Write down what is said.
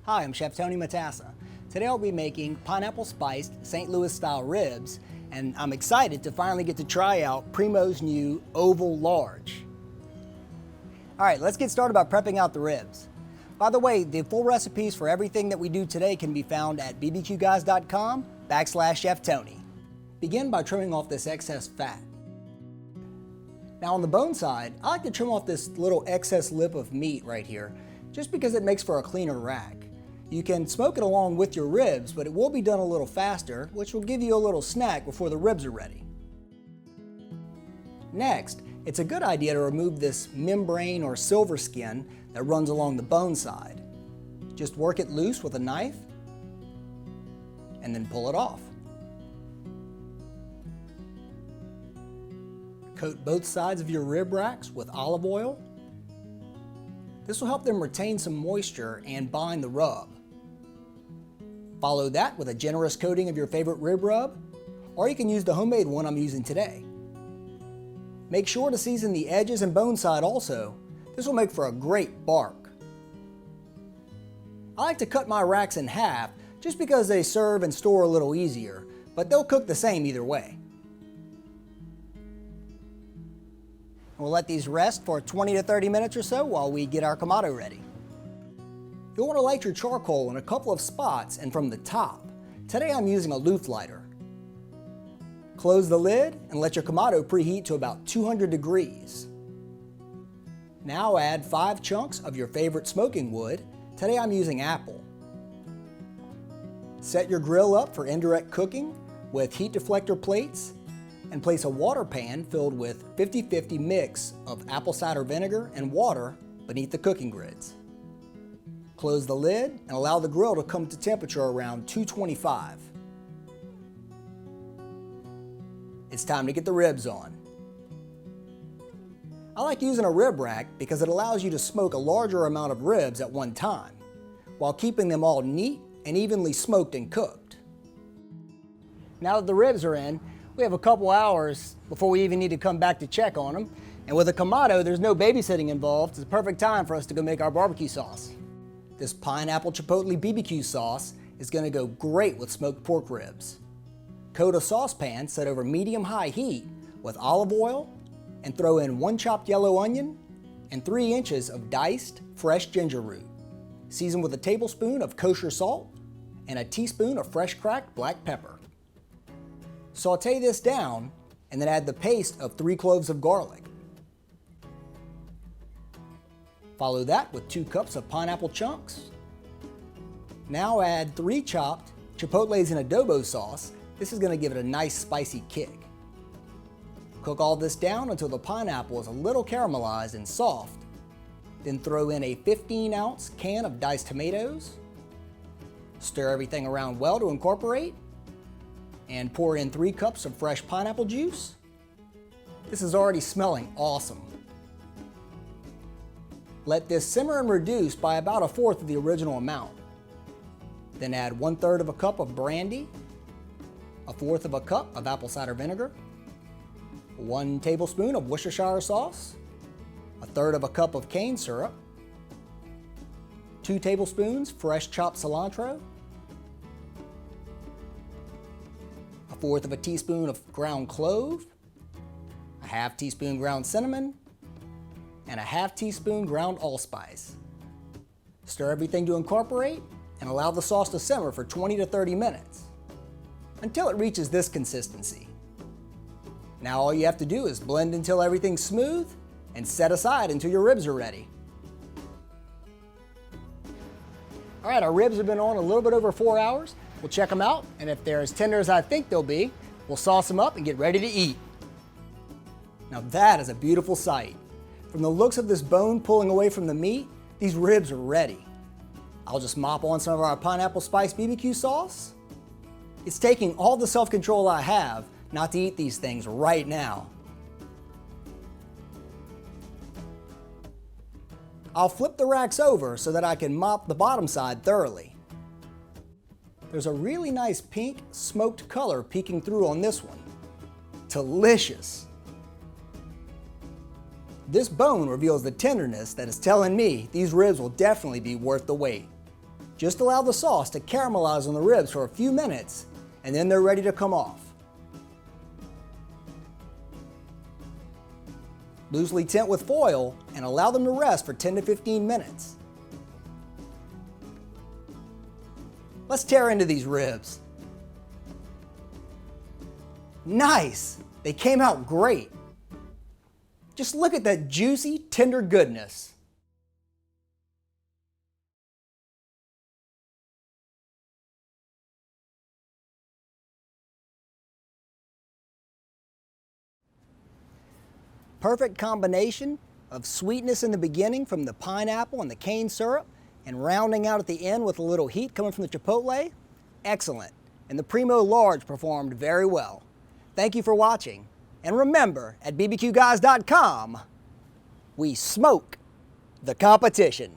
Hi, I'm Chef Tony Matassa. Today I'll be making pineapple spiced St. Louis style ribs, and I'm excited to finally get to try out Primo's new Oval Large. All right, let's get started by prepping out the ribs. By the way, the full recipes for everything that we do today can be found at bbqguys.com/Chef Tony. Begin by trimming off this excess fat. Now on the bone side, I like to trim off this little excess lip of meat right here, just because it makes for a cleaner rack. You can smoke it along with your ribs, but it will be done a little faster, which will give you a little snack before the ribs are ready. Next, it's a good idea to remove this membrane or silver skin that runs along the bone side. Just work it loose with a knife and then pull it off. Coat both sides of your rib racks with olive oil. This will help them retain some moisture and bind the rub. Follow that with a generous coating of your favorite rib rub, or you can use the homemade one I'm using today. Make sure to season the edges and bone side also. This will make for a great bark. I like to cut my racks in half just because they serve and store a little easier, but they'll cook the same either way. We'll let these rest for 20 to 30 minutes or so while we get our Kamado ready. You'll want to light your charcoal in a couple of spots and from the top. Today I'm using a loop lighter. Close the lid and let your Kamado preheat to about 200 degrees. Now add 5 chunks of your favorite smoking wood. Today I'm using apple. Set your grill up for indirect cooking with heat deflector plates and place a water pan filled with 50-50 mix of apple cider vinegar and water beneath the cooking grids. Close the lid and allow the grill to come to temperature around 225. It's time to get the ribs on. I like using a rib rack because it allows you to smoke a larger amount of ribs at one time, while keeping them all neat and evenly smoked and cooked. Now that the ribs are in, we have a couple hours before we even need to come back to check on them. And with a Kamado, there's no babysitting involved. It's the perfect time for us to go make our barbecue sauce. This Pineapple Chipotle BBQ sauce is going to go great with smoked pork ribs. Coat a saucepan set over medium-high heat with olive oil and throw in 1 chopped yellow onion and 3 inches of diced fresh ginger root. Season with a tablespoon of kosher salt and a teaspoon of fresh cracked black pepper. Saute this down and then add the paste of 3 cloves of garlic. Follow that with 2 cups of pineapple chunks. Now add 3 chopped chipotles in adobo sauce. This is going to give it a nice spicy kick. Cook all this down until the pineapple is a little caramelized and soft. Then throw in a 15-ounce can of diced tomatoes. Stir everything around well to incorporate. And pour in 3 cups of fresh pineapple juice. This is already smelling awesome. Let this simmer and reduce by about 1/4 of the original amount. Then add 1/3 of a cup of brandy, 1/4 of a cup of apple cider vinegar, 1 tablespoon of Worcestershire sauce, 1/3 of a cup of cane syrup, 2 tablespoons fresh chopped cilantro, 1/4 of a teaspoon of ground clove, 1/2 teaspoon ground cinnamon, and 1/2 teaspoon ground allspice. Stir everything to incorporate and allow the sauce to simmer for 20 to 30 minutes until it reaches this consistency. Now all you have to do is blend until everything's smooth and set aside until your ribs are ready. All right, our ribs have been on a little bit over 4 hours. We'll check them out, and if they're as tender as I think they'll be, we'll sauce them up and get ready to eat. Now that is a beautiful sight. From the looks of this bone pulling away from the meat, these ribs are ready. I'll just mop on some of our pineapple spice BBQ sauce. It's taking all the self-control I have not to eat these things right now. I'll flip the racks over so that I can mop the bottom side thoroughly. There's a really nice pink smoked color peeking through on this one. Delicious. This bone reveals the tenderness that is telling me these ribs will definitely be worth the wait. Just allow the sauce to caramelize on the ribs for a few minutes, and then they're ready to come off. Loosely tint with foil and allow them to rest for 10 to 15 minutes. Let's tear into these ribs. Nice! They came out great. Just look at that juicy, tender goodness. Perfect combination of sweetness in the beginning from the pineapple and the cane syrup, and rounding out at the end with a little heat coming from the chipotle. Excellent. And the Primo Large performed very well. Thank you for watching. And remember, at bbqguys.com, we smoke the competition.